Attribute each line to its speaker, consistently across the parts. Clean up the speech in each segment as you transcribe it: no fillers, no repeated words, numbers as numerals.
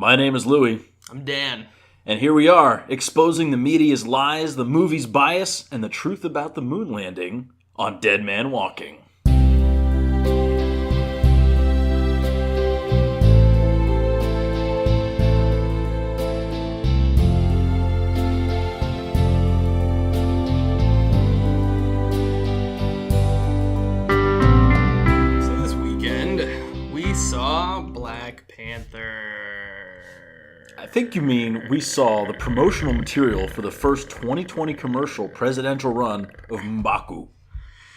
Speaker 1: My name is Louie.
Speaker 2: I'm Dan.
Speaker 1: And here we are, exposing the media's lies, the movie's bias, and the truth about the moon landing on Dead Man Walking.
Speaker 2: So this weekend, we saw Black Panther.
Speaker 1: I think you mean we saw the promotional material for the first 2020 commercial presidential run of M'Baku.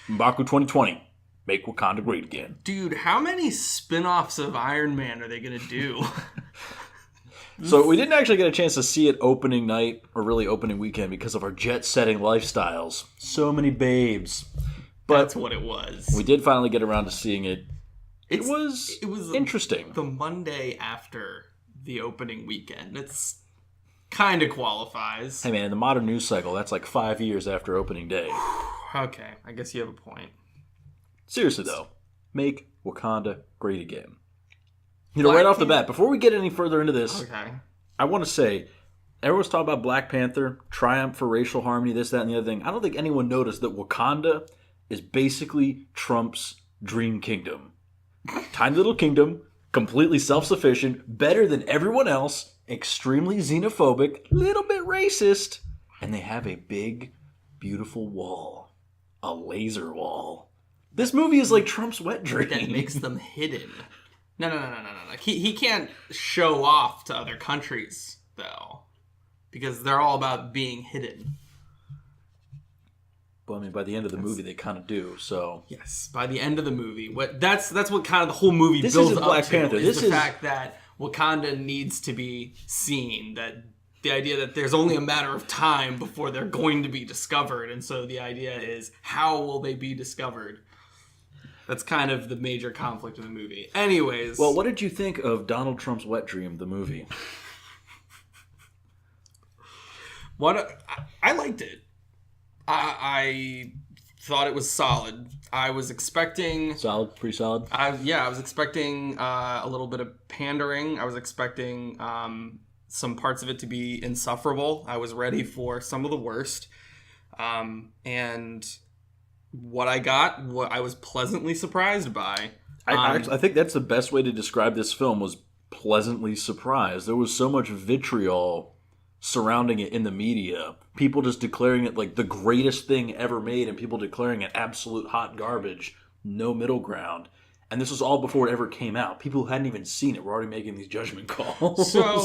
Speaker 1: M'Baku 2020. Make Wakanda great again.
Speaker 2: Dude, how many spin-offs of Iron Man are they going to do?
Speaker 1: So we didn't actually get a chance to see it opening night, or really opening weekend, because of our jet-setting lifestyles. So many babes. But
Speaker 2: that's what it was.
Speaker 1: We did finally get around to seeing it. It was interesting.
Speaker 2: The Monday after the opening weekend. It's kind of qualifies.
Speaker 1: Hey man, in the modern news cycle, that's like 5 years after opening day.
Speaker 2: Okay, I guess you have a point.
Speaker 1: Seriously though, make Wakanda great again. You know, right off the bat, before we get any further into this, I want to say, everyone's talking about Black Panther, triumph for racial harmony, this, that, and the other thing. I don't think anyone noticed that Wakanda is basically Trump's dream kingdom. Tiny little kingdom, completely self-sufficient, better than everyone else, extremely xenophobic, little bit racist, and they have a big, beautiful wall. A laser wall. This movie is like Trump's wet dream.
Speaker 2: That makes them hidden. No. He can't show off to other countries, though, because they're all about being hidden.
Speaker 1: Well, I mean, by the end of the movie, they kind of do. So
Speaker 2: yes, by the end of the movie, that's what kind of the whole movie
Speaker 1: this
Speaker 2: builds
Speaker 1: isn't Black
Speaker 2: up
Speaker 1: Panther.
Speaker 2: to.
Speaker 1: This
Speaker 2: is the fact that Wakanda needs to be seen. That the idea that there's only a matter of time before they're going to be discovered, and so the idea is how will they be discovered? That's kind of the major conflict of the movie. Anyways,
Speaker 1: well, what did you think of Donald Trump's wet dream, the movie?
Speaker 2: I liked it. I thought it was solid. I was expecting...
Speaker 1: Solid? Pretty solid?
Speaker 2: I was expecting a little bit of pandering. I was expecting some parts of it to be insufferable. I was ready for some of the worst. And what I got, what I was pleasantly surprised by.
Speaker 1: I think that's the best way to describe this film, was pleasantly surprised. There was so much vitriol surrounding it in the media, people just declaring it like the greatest thing ever made, and people declaring it absolute hot garbage, no middle ground. And this was all before it ever came out. People who hadn't even seen it were already making these judgment calls.
Speaker 2: So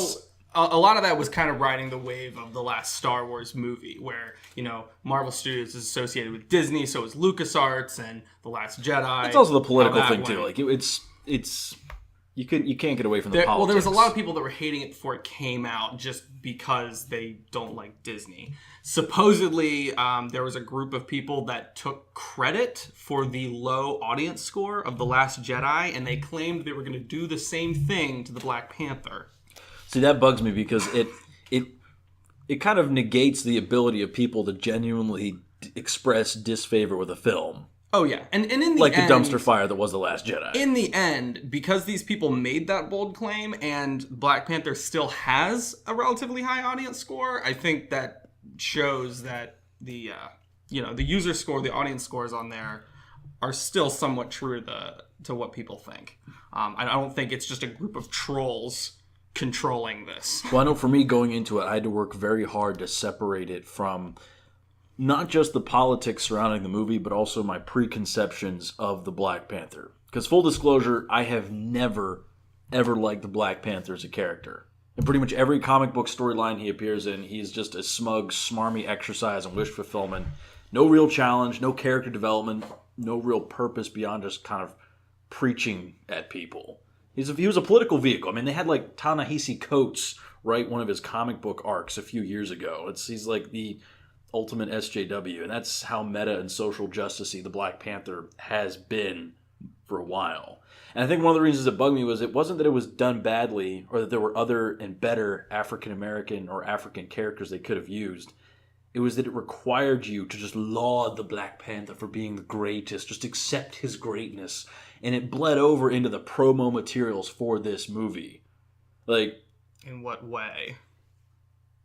Speaker 2: a lot of that was kind of riding the wave of the last Star Wars movie, where, you know, Marvel Studios is associated with Disney, so is LucasArts and The Last Jedi.
Speaker 1: It's also the political thing too. Like it's You can't get away from the politics.
Speaker 2: Well, there was a lot of people that were hating it before it came out just because they don't like Disney. Supposedly, there was a group of people that took credit for the low audience score of The Last Jedi, and they claimed they were going to do the same thing to the Black Panther.
Speaker 1: See, that bugs me because it kind of negates the ability of people to genuinely express disfavor with a film.
Speaker 2: Oh, yeah. And in the end...
Speaker 1: Like the dumpster fire that was The Last Jedi.
Speaker 2: In the end, because these people made that bold claim and Black Panther still has a relatively high audience score, I think that shows that the user score, the audience scores on there are still somewhat true to what people think. I don't think it's just a group of trolls controlling this.
Speaker 1: Well, I know for me going into it, I had to work very hard to separate it from not just the politics surrounding the movie, but also my preconceptions of the Black Panther. Because full disclosure, I have never, ever liked the Black Panther as a character. In pretty much every comic book storyline he appears in, he's just a smug, smarmy exercise and wish fulfillment. No real challenge, no character development, no real purpose beyond just kind of preaching at people. He was a political vehicle. I mean, they had like Ta-Nehisi Coates write one of his comic book arcs a few years ago. He's like the ultimate SJW, and that's how meta and social justice-y the Black Panther has been for a while. And I think one of the reasons it bugged me was it wasn't that it was done badly or that there were other and better African-American or African characters they could have used. It was that it required you to just laud the Black Panther for being the greatest, just accept his greatness. And it bled over into the promo materials for this movie. Like,
Speaker 2: In what way?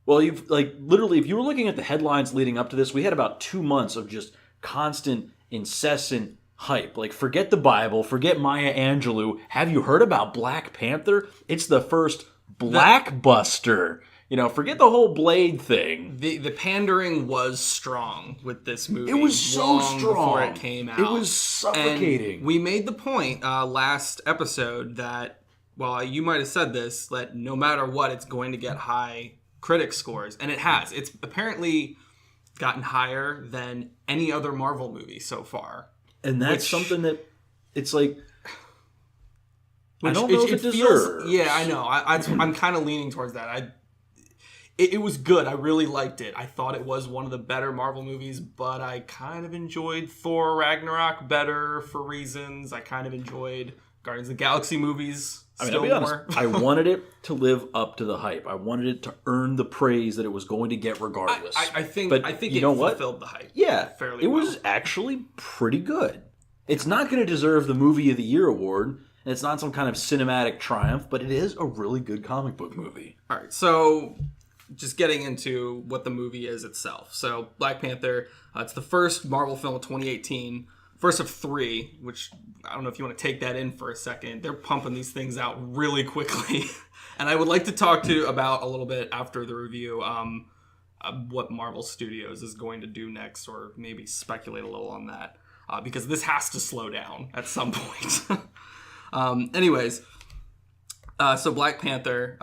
Speaker 1: Well, you've like literally, if you were looking at the headlines leading up to this, we had about 2 months of just constant, incessant hype. Like, forget the Bible, forget Maya Angelou. Have you heard about Black Panther? It's the first blackbuster. You know, forget the whole Blade thing.
Speaker 2: The pandering was strong with this movie.
Speaker 1: It was so
Speaker 2: long
Speaker 1: strong
Speaker 2: before it came out.
Speaker 1: It was suffocating.
Speaker 2: And we made the point last episode that, well, you might have said this, that no matter what, it's going to get high critic scores, and it has. It's apparently gotten higher than any other Marvel movie so far.
Speaker 1: And that's something that it's like, I don't know if it deserves.
Speaker 2: Yeah, I know. I'm kind of leaning towards that. It was good. I really liked it. I thought it was one of the better Marvel movies, but I kind of enjoyed Thor Ragnarok better for reasons. I kind of enjoyed Guardians of the Galaxy movies.
Speaker 1: I mean, I'll be honest, I wanted it to live up to the hype. I wanted it to earn the praise that it was going to get regardless.
Speaker 2: I think
Speaker 1: you know what?
Speaker 2: Fulfilled the hype.
Speaker 1: Yeah,
Speaker 2: fairly
Speaker 1: it
Speaker 2: well.
Speaker 1: was actually pretty good. It's not going to deserve the Movie of the Year award, and it's not some kind of cinematic triumph, but it is a really good comic book movie.
Speaker 2: All right, so just getting into what the movie is itself. So Black Panther, it's the first Marvel film of 2018. First of 3, which I don't know if you want to take that in for a second. They're pumping these things out really quickly. And I would like to talk to you about a little bit after the review what Marvel Studios is going to do next, or maybe speculate a little on that. Because this has to slow down at some point. Anyways, so Black Panther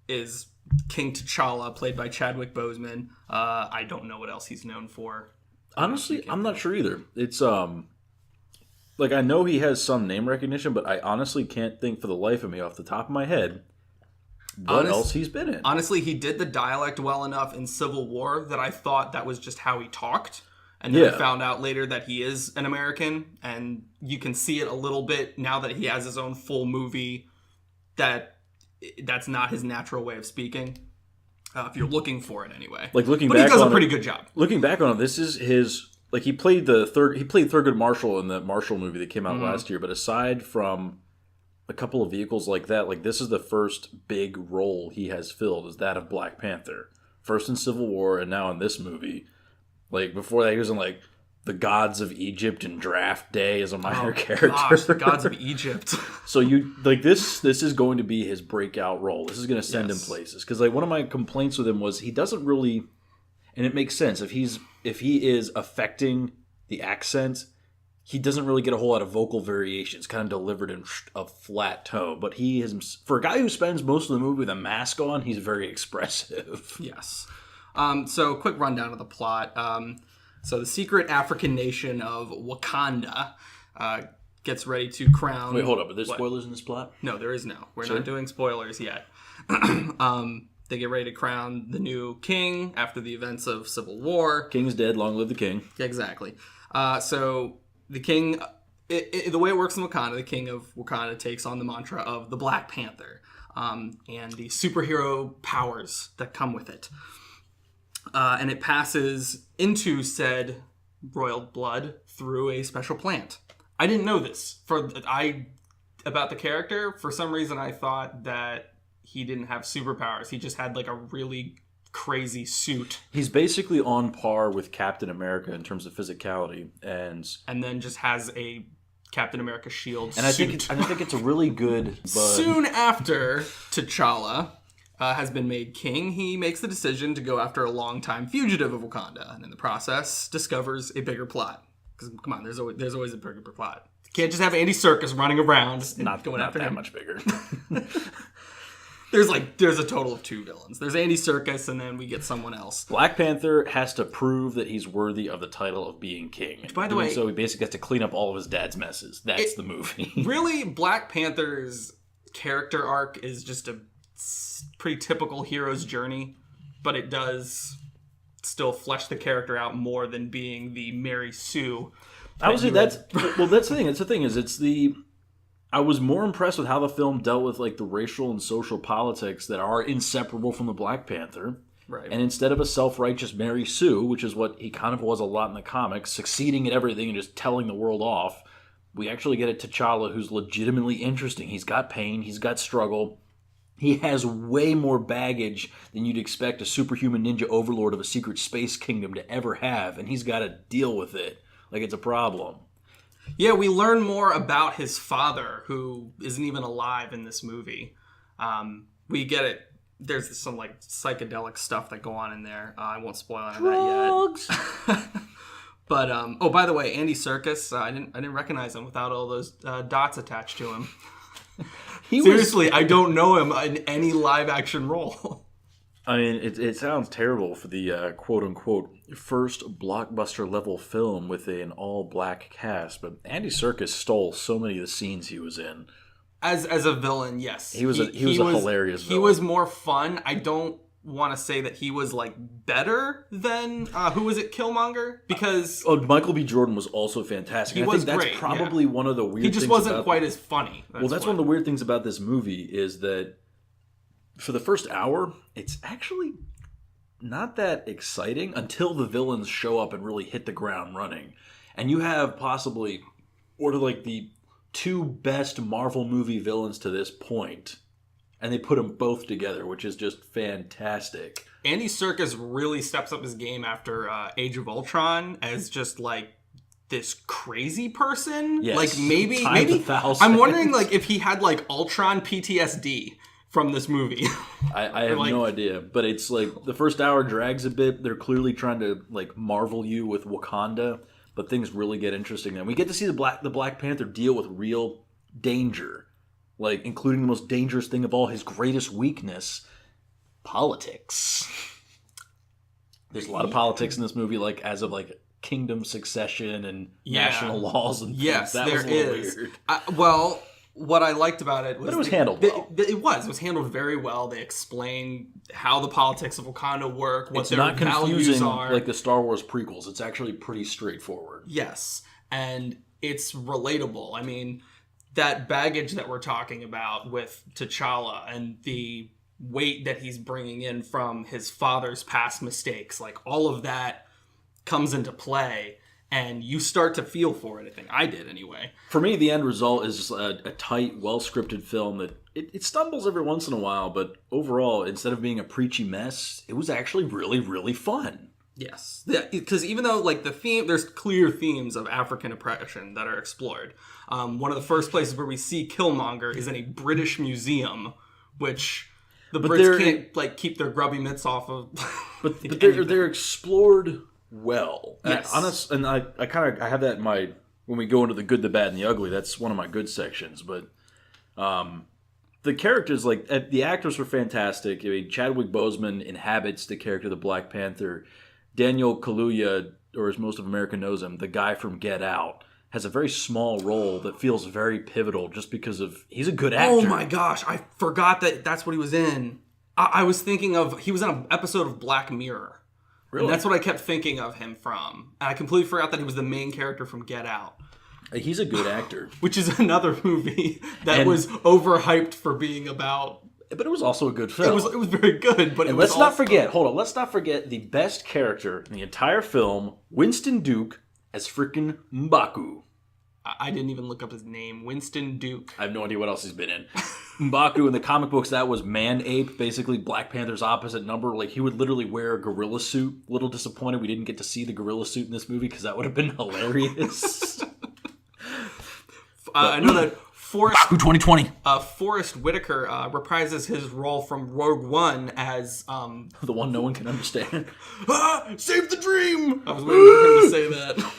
Speaker 2: is King T'Challa, played by Chadwick Boseman. I don't know what else he's known for.
Speaker 1: Honestly, I'm not sure either. It's like, I know he has some name recognition, but I honestly can't think for the life of me off the top of my head what else he's been in.
Speaker 2: Honestly, he did the dialect well enough in Civil War that I thought that was just how he talked. And then I found out later that he is an American, and you can see it a little bit now that he has his own full movie, that's not his natural way of speaking. If you're looking for it anyway.
Speaker 1: Like, looking
Speaker 2: but
Speaker 1: back
Speaker 2: he does
Speaker 1: on
Speaker 2: a pretty good job.
Speaker 1: Looking back on it, this is his, like, he played Thurgood Marshall in the Marshall movie that came out last year, but aside from a couple of vehicles like that, like, this is the first big role he has filled, is that of Black Panther. First in Civil War, and now in this movie. Like, before that, he was in, like, The Gods of Egypt and Draft Day as a minor character.
Speaker 2: Gosh, The Gods of Egypt.
Speaker 1: So you, like, this is going to be his breakout role. This is going to send him places. Because, like, one of my complaints with him was he doesn't really, and it makes sense, if he is affecting the accent, he doesn't really get a whole lot of vocal variations, kind of delivered in a flat tone. But he is, for a guy who spends most of the movie with a mask on, he's very expressive.
Speaker 2: Yes. So, quick rundown of the plot. So, the secret African nation of Wakanda gets ready to crown...
Speaker 1: Wait, hold up. Are there spoilers in this plot?
Speaker 2: No, there is no. We're not doing spoilers yet. They get ready to crown the new king after the events of Civil War.
Speaker 1: King's dead. Long live the king.
Speaker 2: Exactly. So, the king... the way it works in Wakanda, the king of Wakanda takes on the mantra of the Black Panther and the superhero powers that come with it. And it passes into said royal blood through a special plant. I didn't know this. About the character, for some reason I thought that he didn't have superpowers. He just had like a really crazy suit.
Speaker 1: He's basically on par with Captain America in terms of physicality, and
Speaker 2: then just has a Captain America shield
Speaker 1: and
Speaker 2: suit.
Speaker 1: I think it's a really good...
Speaker 2: Soon after T'Challa has been made king, he makes the decision to go after a longtime fugitive of Wakanda, and in the process discovers a bigger plot. Because, come on, there's always a bigger plot. You can't just have Andy Serkis running around
Speaker 1: not after that much bigger.
Speaker 2: There's a total of 2 villains. There's Andy Serkis, and then we get someone else.
Speaker 1: Black Panther has to prove that he's worthy of the title of being king.
Speaker 2: By the way,
Speaker 1: so he basically has to clean up all of his dad's messes. That's the movie.
Speaker 2: Really, Black Panther's character arc is just a pretty typical hero's journey, but it does still flesh the character out more than being the Mary Sue.
Speaker 1: That's the thing. I was more impressed with how the film dealt with, like, the racial and social politics that are inseparable from the Black Panther.
Speaker 2: Right.
Speaker 1: And instead of a self-righteous Mary Sue, which is what he kind of was a lot in the comics, succeeding at everything and just telling the world off, we actually get a T'Challa who's legitimately interesting. He's got pain, he's got struggle. He has way more baggage than you'd expect a superhuman ninja overlord of a secret space kingdom to ever have, and he's got to deal with it like it's a problem.
Speaker 2: Yeah, we learn more about his father, who isn't even alive in this movie. We get it. There's some like psychedelic stuff that go on in there. I won't spoil any of that yet. But oh, by the way, Andy Serkis, I didn't recognize him without all those dots attached to him. Seriously, I don't know him in any live action role.
Speaker 1: I mean, it sounds terrible for the quote-unquote first blockbuster-level film with an all-black cast, but Andy Serkis stole so many of the scenes he was in.
Speaker 2: As a villain, yes.
Speaker 1: He was a hilarious villain.
Speaker 2: He was more fun. I don't want to say that he was, like, better than, who was it, Killmonger? Because...
Speaker 1: Michael B. Jordan was also fantastic.
Speaker 2: He was great,
Speaker 1: that's probably one of the weird things.
Speaker 2: He just wasn't quite as funny.
Speaker 1: That's one of the weird things about this movie is that for the first hour, it's actually not that exciting until the villains show up and really hit the ground running. And you have possibly one of like the two best Marvel movie villains to this point, and they put them both together, which is just fantastic.
Speaker 2: Andy Serkis really steps up his game after Age of Ultron as just like this crazy person.
Speaker 1: Yes.
Speaker 2: Like maybe I'm wondering like if he had like Ultron PTSD from this movie.
Speaker 1: I have no idea, but it's like the first hour drags a bit. They're clearly trying to like marvel you with Wakanda, but things really get interesting. And we get to see the Black Panther deal with real danger, like including the most dangerous thing of all, his greatest weakness, politics. There's a lot of politics in this movie, like as of like kingdom succession and national laws and things.
Speaker 2: Yes,
Speaker 1: that
Speaker 2: there
Speaker 1: was a little
Speaker 2: is.
Speaker 1: Weird.
Speaker 2: What I liked about it was...
Speaker 1: But it was handled well.
Speaker 2: It was handled very well. They explained how the politics of Wakanda work, what their values are. It's not confusing
Speaker 1: like the Star Wars prequels. It's actually pretty straightforward.
Speaker 2: Yes, and it's relatable. I mean, that baggage that we're talking about with T'Challa and the weight that he's bringing in from his father's past mistakes, like all of that comes into play. And you start to feel for it, I think. I did, anyway.
Speaker 1: For me, the end result is just a tight, well-scripted film that it stumbles every once in a while, but overall, instead of being a preachy mess, it was actually really, really fun.
Speaker 2: Yes. Because even though, like, there's clear themes of African oppression that are explored. One of the first places where we see Killmonger is in a British museum, which the Brits can't, like, keep their grubby mitts off of.
Speaker 1: But they're explored well.
Speaker 2: Yes.
Speaker 1: And I have that in my, when we go into the good, the bad, and the ugly, that's one of my good sections. But the characters, like, the actors were fantastic. I mean, Chadwick Boseman inhabits the character of the Black Panther. Daniel Kaluuya, or as most of America knows him, the guy from Get Out, has a very small role that feels very pivotal just because of, he's a good actor.
Speaker 2: Oh my gosh, I forgot that's what he was in. I was thinking of, he was in an episode of Black Mirror. Really? And that's what I kept thinking of him from. And I completely forgot that he was the main character from Get Out.
Speaker 1: He's a good actor.
Speaker 2: Which is another movie that was overhyped for being about...
Speaker 1: But it was also a good film.
Speaker 2: It was very good, but
Speaker 1: let's not forget the best character in the entire film, Winston Duke, as freaking M'Baku.
Speaker 2: I didn't even look up his name. Winston Duke.
Speaker 1: I have no idea what else he's been in. M'Baku in the comic books, that was Man-Ape, basically Black Panther's opposite number. Like, he would literally wear a gorilla suit. A little disappointed we didn't get to see the gorilla suit in this movie because that would have been hilarious.
Speaker 2: I know that Forrest
Speaker 1: 2020.
Speaker 2: Forrest Whitaker reprises his role from Rogue One as
Speaker 1: the one no one can understand.
Speaker 2: Save the dream! I was waiting for him to say that.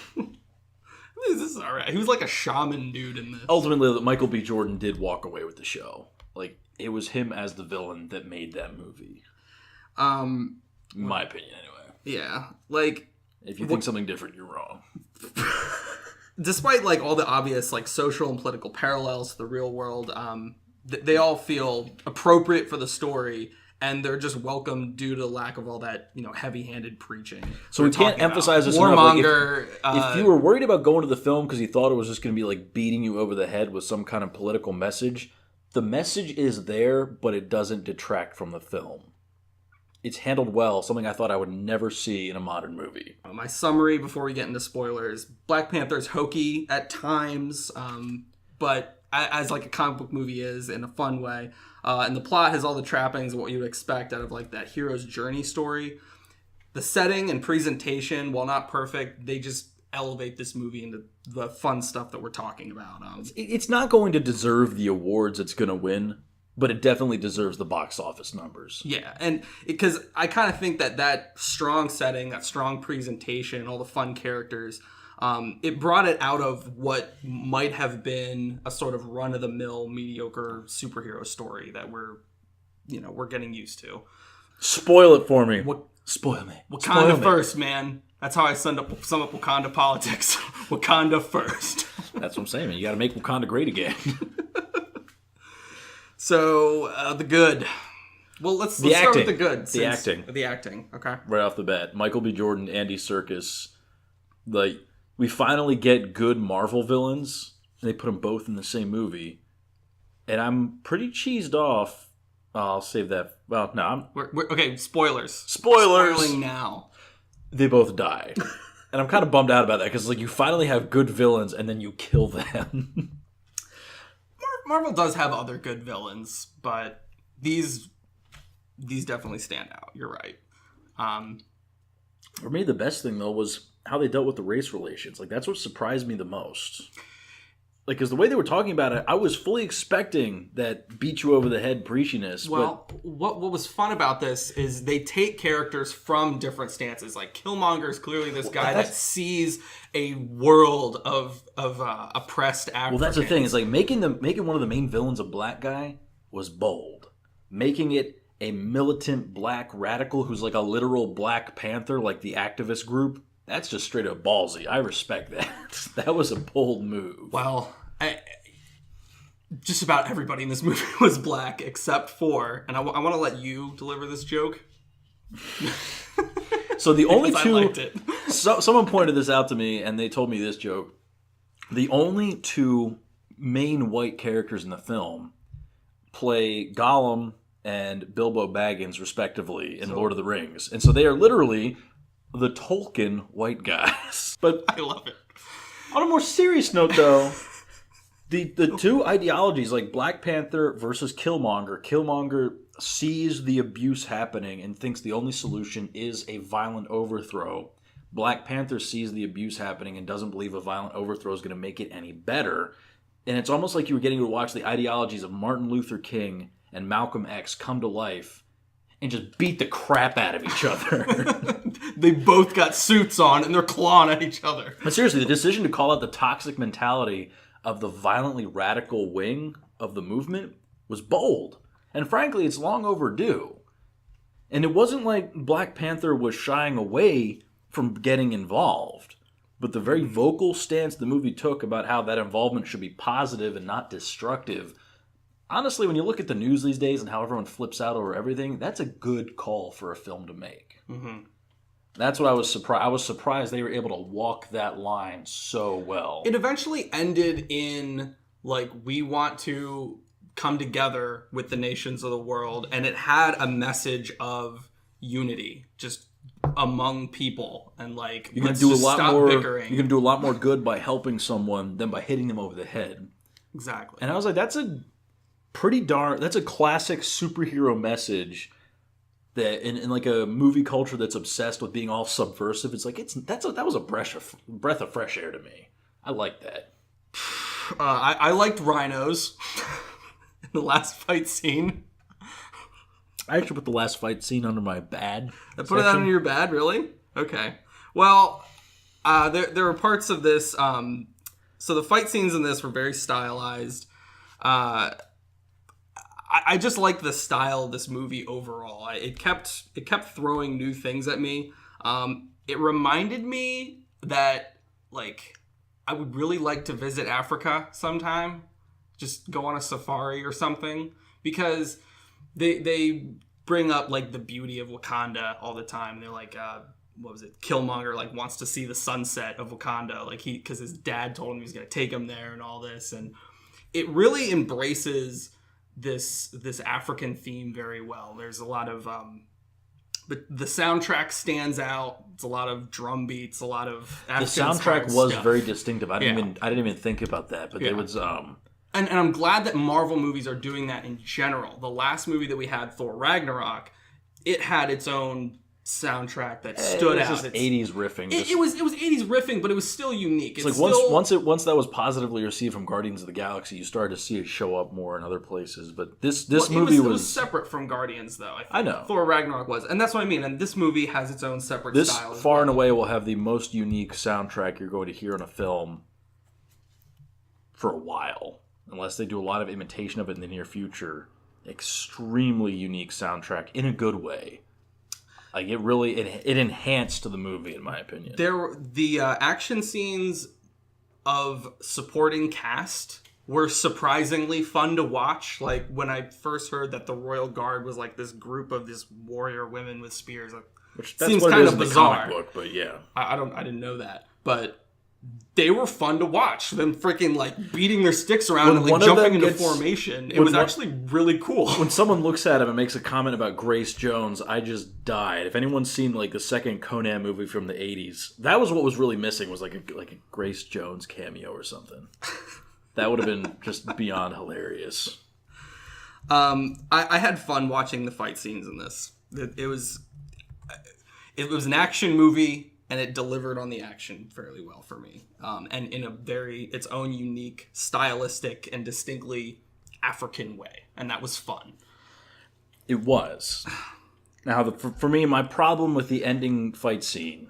Speaker 2: This is alright. He was like a shaman dude in this.
Speaker 1: Ultimately, Michael B. Jordan did walk away with the show. Like, it was him as the villain that made that movie. In my opinion, anyway.
Speaker 2: Yeah. Like,
Speaker 1: if you think something different, you're wrong.
Speaker 2: Despite, like, all the obvious, like, social and political parallels to the real world, they all feel appropriate for the story, and they're just welcome due to the lack of all that, heavy-handed preaching.
Speaker 1: So we can't emphasize this enough. Warmonger. If you were worried about going to the film because you thought it was just going to be, like, beating you over the head with some kind of political message, the message is there, but it doesn't detract from the film. It's handled well, something I thought I would never see in a modern movie.
Speaker 2: My summary before we get into spoilers: Black Panther's hokey at times, but as like a comic book movie is in a fun way. And the plot has all the trappings of what you would expect out of like that hero's journey story. The setting and presentation, while not perfect, they just elevate this movie into the fun stuff that we're talking about.
Speaker 1: It's not going to deserve the awards it's going to win, but it definitely deserves the box office numbers.
Speaker 2: Yeah, and because I kind of think that strong setting, that strong presentation, all the fun characters, it brought it out of what might have been a sort of run-of-the-mill mediocre superhero story that we're getting used to.
Speaker 1: Spoil it for me. Spoil me.
Speaker 2: Wakanda first, man. That's how I sum up Wakanda politics. Wakanda first.
Speaker 1: That's what I'm saying, man. You got to make Wakanda great again.
Speaker 2: So, the good. Well, let's start with the good.
Speaker 1: The acting.
Speaker 2: The acting, okay.
Speaker 1: Right off the bat. Michael B. Jordan, Andy Serkis. Like, we finally get good Marvel villains, and they put them both in the same movie. And I'm pretty cheesed off. I'll save that. Well, no.
Speaker 2: Okay, spoilers.
Speaker 1: Spoiling
Speaker 2: now.
Speaker 1: They both die. And I'm kind of bummed out about that, because like you finally have good villains, and then you kill them.
Speaker 2: Marvel does have other good villains, but these definitely stand out. You're right.
Speaker 1: For me, the best thing, though, was how they dealt with the race relations. Like, that's what surprised me the most. Like, because the way they were talking about it, I was fully expecting that beat you over the head preachiness.
Speaker 2: Well, what was fun about this is they take characters from different stances. Like, Killmonger is clearly this guy that sees a world of oppressed Africans.
Speaker 1: Well, that's the thing. Is like making one of the main villains a black guy was bold. Making it a militant black radical who's like a literal Black Panther, like the activist group, that's just straight up ballsy. I respect that. That was a bold move.
Speaker 2: Well, just about everybody in this movie was black except for, and I want to let you deliver this joke.
Speaker 1: So the only two,
Speaker 2: I liked it.
Speaker 1: Someone pointed this out to me, and they told me this joke. The only two main white characters in the film play Gollum and Bilbo Baggins, respectively, in Lord of the Rings. And so they are literally the Tolkien white guys. But
Speaker 2: I love it.
Speaker 1: On a more serious note, though, the two ideologies, like Black Panther versus Killmonger sees the abuse happening and thinks the only solution is a violent overthrow. Black Panther sees the abuse happening and doesn't believe a violent overthrow is going to make it any better. And it's almost like you were getting to watch the ideologies of Martin Luther King and Malcolm X come to life and just beat the crap out of each other.
Speaker 2: They both got suits on and they're clawing at each other.
Speaker 1: But seriously, the decision to call out the toxic mentality of the violently radical wing of the movement was bold. And frankly, it's long overdue. And it wasn't like Black Panther was shying away from getting involved. But the very vocal stance the movie took about how that involvement should be positive and not destructive. Honestly, when you look at the news these days and how everyone flips out over everything, that's a good call for a film to make. Mm-hmm. That's what I was surprised. I was surprised they were able to walk that line so well.
Speaker 2: It eventually ended in, like, we want to come together with the nations of the world, and it had a message of unity, just among people, and like,
Speaker 1: you're gonna do a lot more. Bickering. You're gonna do a lot more good by helping someone than by hitting them over the head.
Speaker 2: Exactly.
Speaker 1: And I was like, that's a classic superhero message that in like a movie culture that's obsessed with being all subversive. It's like that was a breath of fresh air to me. I like that.
Speaker 2: I liked rhinos in the last fight scene.
Speaker 1: I actually put the last fight scene under my bad.
Speaker 2: I put it under your bad, really? Okay. Well, there were parts of this. So the fight scenes in this were very stylized. I just like the style of this movie overall. It kept throwing new things at me. It reminded me that, like, I would really like to visit Africa sometime. Just go on a safari or something, because they bring up, like, the beauty of Wakanda all the time. They're like, what was it? Killmonger, like, wants to see the sunset of Wakanda, like, because his dad told him he was going to take him there and all this. And it really embraces this African theme very well. There's a lot of but the soundtrack stands out. It's a lot of drum beats, a lot of African.
Speaker 1: The soundtrack was very distinctive. I didn't even think about that, but it was
Speaker 2: And I'm glad that Marvel movies are doing that in general. The last movie that we had, Thor Ragnarok, it had its own soundtrack that stood out.
Speaker 1: Just 80s riffing.
Speaker 2: It was 80s riffing, but it was still unique.
Speaker 1: It's like once that was positively received from Guardians of the Galaxy, you started to see it show up more in other places. But this movie
Speaker 2: it was separate from Guardians, though.
Speaker 1: I know
Speaker 2: Thor Ragnarok was, and that's what I mean. And this movie has its own separate style.
Speaker 1: This far and away will have the most unique soundtrack you're going to hear in a film for a while, unless they do a lot of imitation of it in the near future. Extremely unique soundtrack in a good way. Like it enhanced the movie, in my opinion.
Speaker 2: The action scenes of supporting cast were surprisingly fun to watch. Like when I first heard that the Royal Guard was like this group of this warrior women with spears,
Speaker 1: which that's
Speaker 2: seems
Speaker 1: what
Speaker 2: kind
Speaker 1: it is
Speaker 2: of
Speaker 1: in the
Speaker 2: bizarre.
Speaker 1: comic book, but yeah,
Speaker 2: I didn't know that, but they were fun to watch. Them freaking like beating their sticks around and like jumping into formation. It was actually really cool.
Speaker 1: When someone looks at him and makes a comment about Grace Jones, I just died. If anyone's seen like the second Conan movie from the 80s, that was what was really missing, was like a Grace Jones cameo or something. That would have been just beyond hilarious.
Speaker 2: I had fun watching the fight scenes in this. It was an action movie. And it delivered on the action fairly well for me. And in its own unique, stylistic, and distinctly African way. And that was fun.
Speaker 1: It was. Now, for me, my problem with the ending fight scene,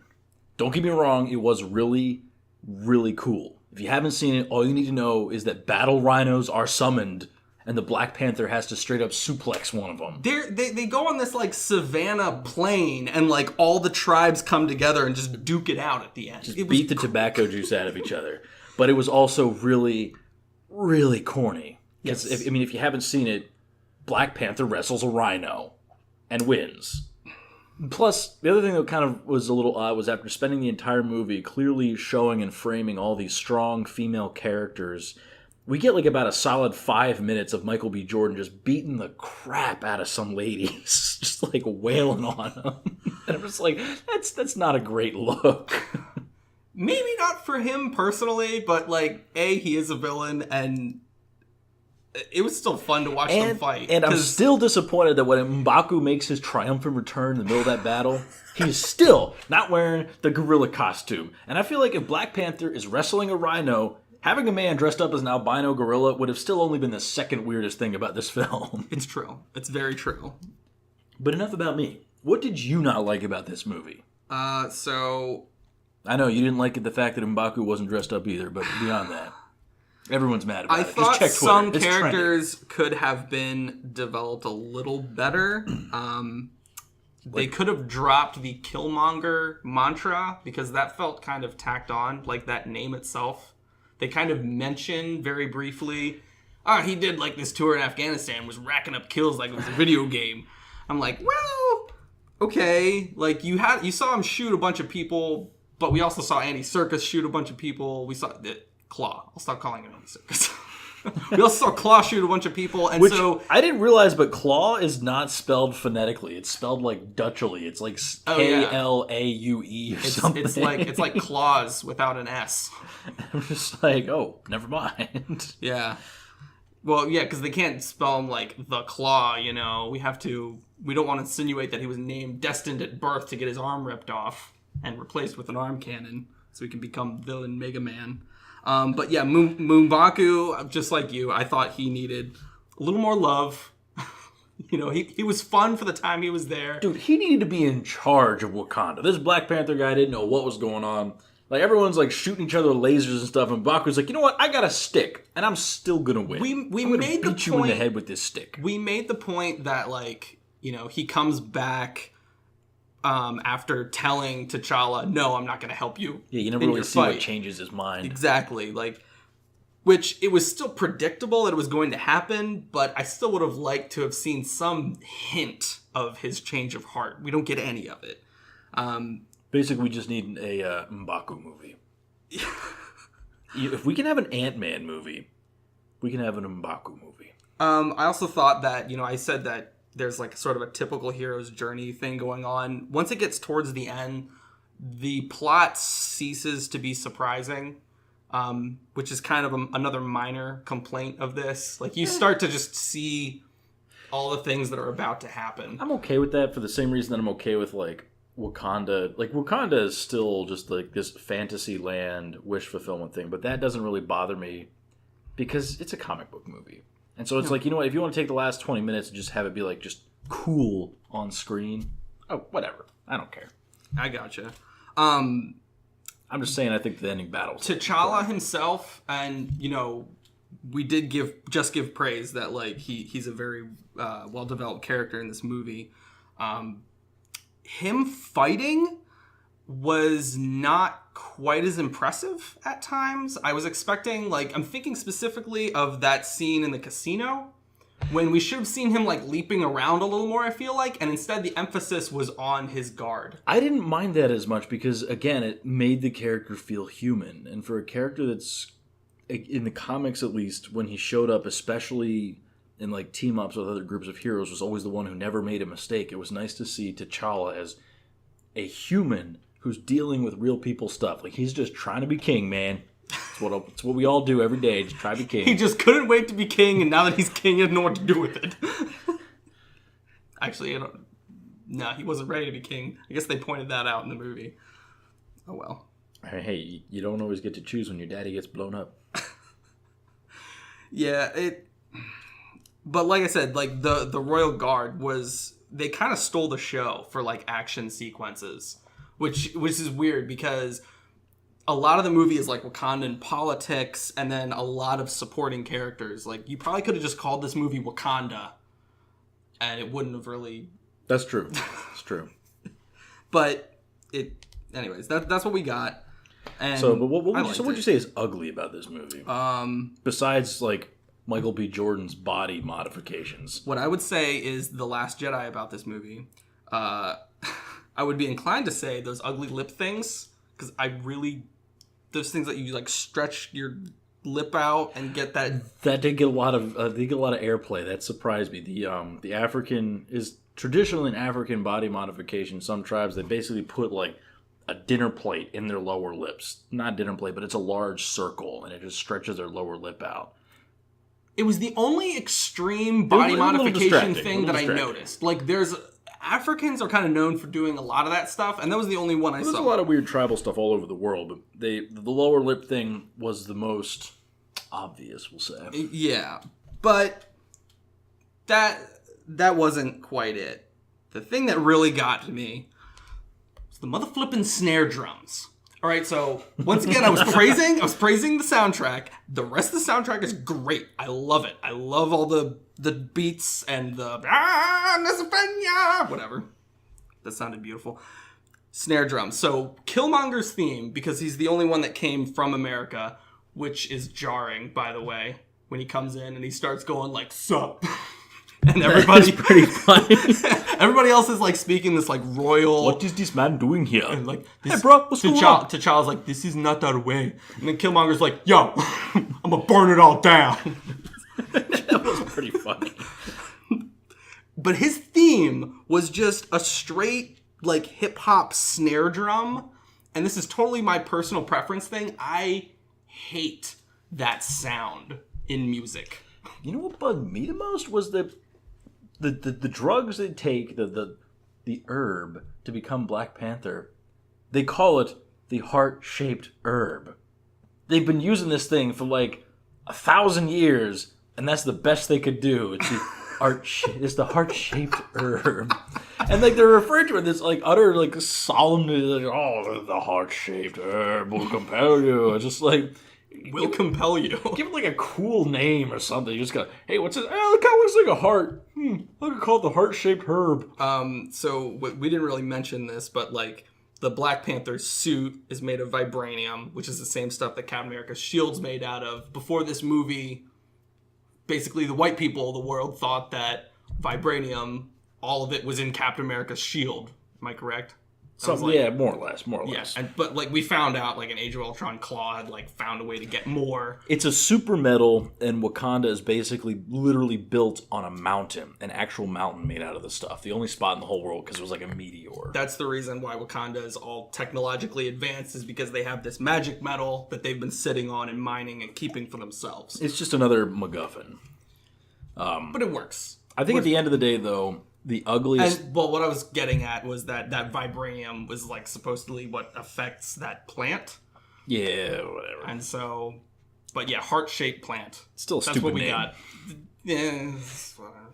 Speaker 1: don't get me wrong, it was really, really cool. If you haven't seen it, all you need to know is that battle rhinos are summoned, and the Black Panther has to straight up suplex one of them.
Speaker 2: They go on this like savannah plain, and like all the tribes come together and just duke it out at the end.
Speaker 1: Just beat the tobacco juice out of each other. But it was also really, really corny. Yes. If you haven't seen it, Black Panther wrestles a rhino and wins. Plus, the other thing that kind of was a little odd was after spending the entire movie clearly showing and framing all these strong female characters, we get like about a solid 5 minutes of Michael B. Jordan just beating the crap out of some ladies, just like wailing on them. And I'm just like, that's not a great look.
Speaker 2: Maybe not for him personally, but like, he is a villain, and it was still fun to watch them fight.
Speaker 1: And I'm still disappointed that when M'Baku makes his triumphant return in the middle of that battle, he's still not wearing the gorilla costume. And I feel like if Black Panther is wrestling a rhino, having a man dressed up as an albino gorilla would have still only been the second weirdest thing about this film.
Speaker 2: It's true. It's very true.
Speaker 1: But enough about me. What did you not like about this movie?
Speaker 2: So
Speaker 1: I know you didn't like the fact that M'Baku wasn't dressed up either, but beyond that, everyone's mad about it.
Speaker 2: I thought some characters could have been developed a little better. They could have dropped the Killmonger mantra, because that felt kind of tacked on, like that name itself. They kind of mentioned very briefly, he did like this tour in Afghanistan, was racking up kills like it was a video game. I'm like, well, okay. Like you saw him shoot a bunch of people, but we also saw Andy Serkis shoot a bunch of people. We saw Claw. I'll stop calling him Andy Serkis. We also saw Claw shoot a bunch of people, and so
Speaker 1: I didn't realize, but Claw is not spelled phonetically. It's spelled like Dutchly. It's like Klaue or something.
Speaker 2: It's like claws without an S.
Speaker 1: I'm just like, oh, never mind.
Speaker 2: Yeah. Well, yeah, because they can't spell him like the Claw. We don't want to insinuate that he was destined at birth to get his arm ripped off and replaced with an arm cannon, so he can become villain Mega Man. But yeah, M'Baku, just like you, I thought he needed a little more love. He was fun for the time he was there.
Speaker 1: Dude, he needed to be in charge of Wakanda. This Black Panther guy didn't know what was going on. Like, everyone's like shooting each other with lasers and stuff, and M'Baku's like, you know what? I got a stick, and I'm still gonna win.
Speaker 2: We
Speaker 1: I'm
Speaker 2: made the
Speaker 1: beat you in the head with this stick.
Speaker 2: We made the point that he comes back after telling T'Challa, no, I'm not going to help you.
Speaker 1: Yeah, you never really see what changes his mind.
Speaker 2: Exactly. Which it was still predictable that it was going to happen, but I still would have liked to have seen some hint of his change of heart. We don't get any of it.
Speaker 1: Basically, we just need a M'Baku movie. If we can have an Ant-Man movie, we can have an M'Baku movie.
Speaker 2: I also thought that, I said that there's like sort of a typical hero's journey thing going on. Once it gets towards the end, the plot ceases to be surprising. which is kind of another minor complaint of this. Like, you start to just see all the things that are about to happen.
Speaker 1: I'm okay with that for the same reason that I'm okay with, like, Wakanda. Like, Wakanda is still just, like, this fantasy land wish fulfillment thing, but that doesn't really bother me because it's a comic book movie. And so it's like, you know what, if you want to take the last 20 minutes and just have it be, like, just cool on screen, oh, whatever. I don't care.
Speaker 2: I gotcha.
Speaker 1: I'm just saying I think the ending battle.
Speaker 2: T'Challa himself, and, you know, we did give praise that, like, he's a very well-developed character in this movie. Him fighting was not quite as impressive at times. I was expecting, like, I'm thinking specifically of that scene in the casino when we should have seen him, like, leaping around a little more, I feel like, and instead the emphasis was on his guard.
Speaker 1: I didn't mind that as much because, again, it made the character feel human. And for a character that's, in the comics at least, when he showed up, especially in, like, team-ups with other groups of heroes, was always the one who never made a mistake. It was nice to see T'Challa as a human who's dealing with real people stuff. Like, he's just trying to be king, man. It's what we all do every day, just try to be king.
Speaker 2: He just couldn't wait to be king, and now that he's king, he doesn't know what to do with it. Actually, no, he wasn't ready to be king. I guess they pointed that out in the movie. Oh, well.
Speaker 1: Hey, you don't always get to choose when your daddy gets blown up.
Speaker 2: Yeah, but like I said, like, the Royal Guard they kind of stole the show for, like, action sequences, which is weird because a lot of the movie is, like, Wakandan politics and then a lot of supporting characters. Like, you probably could have just called this movie Wakanda and it wouldn't have really...
Speaker 1: That's true. It's true.
Speaker 2: But anyways, that's what we got. And
Speaker 1: so, but what would you say is ugly about this movie? Besides, like, Michael B. Jordan's body modifications.
Speaker 2: What I would say is The Last Jedi about this movie. I would be inclined to say those ugly lip things, because those things that you, like, stretch your lip out and get that.
Speaker 1: That did get a lot of airplay. That surprised me. The African is traditionally an African body modification. Some tribes, they basically put, like, a dinner plate in their lower lips. Not dinner plate, but it's a large circle, and it just stretches their lower lip out.
Speaker 2: It was the only extreme body modification thing that I noticed. Like, Africans are kind of known for doing a lot of that stuff, and that was the only one I saw.
Speaker 1: There's a lot of weird tribal stuff all over the world, but the lower lip thing was the most obvious, we'll say.
Speaker 2: Yeah, but that wasn't quite it. The thing that really got to me was the mother flipping snare drums. All right, so once again, I was praising the soundtrack. The rest of the soundtrack is great. I love it. I love all the beats and the whatever. That sounded beautiful. Snare drums. So Killmonger's theme, because he's the only one that came from America, which is jarring, by the way, when he comes in and he starts going like, sup. And everybody's pretty funny. Everybody else is, like, speaking this, like, royal.
Speaker 1: What is this man doing here?
Speaker 2: And, like,
Speaker 1: hey, bro, what's going on?
Speaker 2: T'Challa's like, this is not that way. And then Killmonger's like, yo, I'm gonna burn it all down.
Speaker 1: That was pretty funny.
Speaker 2: But his theme was just a straight, like, hip hop snare drum. And this is totally my personal preference thing. I hate that sound in music.
Speaker 1: You know what bugged me the most was the drugs they take, the herb to become Black Panther. They call it the heart-shaped herb. They've been using this thing for like 1,000 years, and that's the best they could do. It's the heart-shaped herb. And like they're referring to it this like utter like solemnity, like, oh, the heart-shaped herb will compel you. It's just like
Speaker 2: will compel you.
Speaker 1: Give it like a cool name or something. You just go, hey, what's it? Oh, it kind of looks like a heart. Look, call it the heart-shaped herb.
Speaker 2: So we didn't really mention this, but like the Black Panther suit is made of vibranium, which is the same stuff that Captain America's shield's made out of. Before this movie, basically the white people of the world thought that vibranium, all of it was in Captain America's shield. Am I correct?
Speaker 1: Yeah, more or less.
Speaker 2: Yeah, but like we found out, like in Age of Ultron, Claw had like found a way to get more.
Speaker 1: It's a super metal, and Wakanda is basically literally built on a mountain, an actual mountain made out of the stuff. The only spot in the whole world because it was like a meteor.
Speaker 2: That's the reason why Wakanda is all technologically advanced, is because they have this magic metal that they've been sitting on and mining and keeping for themselves.
Speaker 1: It's just another MacGuffin.
Speaker 2: But it works.
Speaker 1: I think at the end of the day, though, the ugliest...
Speaker 2: And, well, what I was getting at was that vibranium was, like, supposedly what affects that plant.
Speaker 1: Yeah, whatever.
Speaker 2: And so... But, yeah, heart-shaped plant.
Speaker 1: Still a
Speaker 2: That's
Speaker 1: stupid
Speaker 2: what we
Speaker 1: name.
Speaker 2: got. Yeah,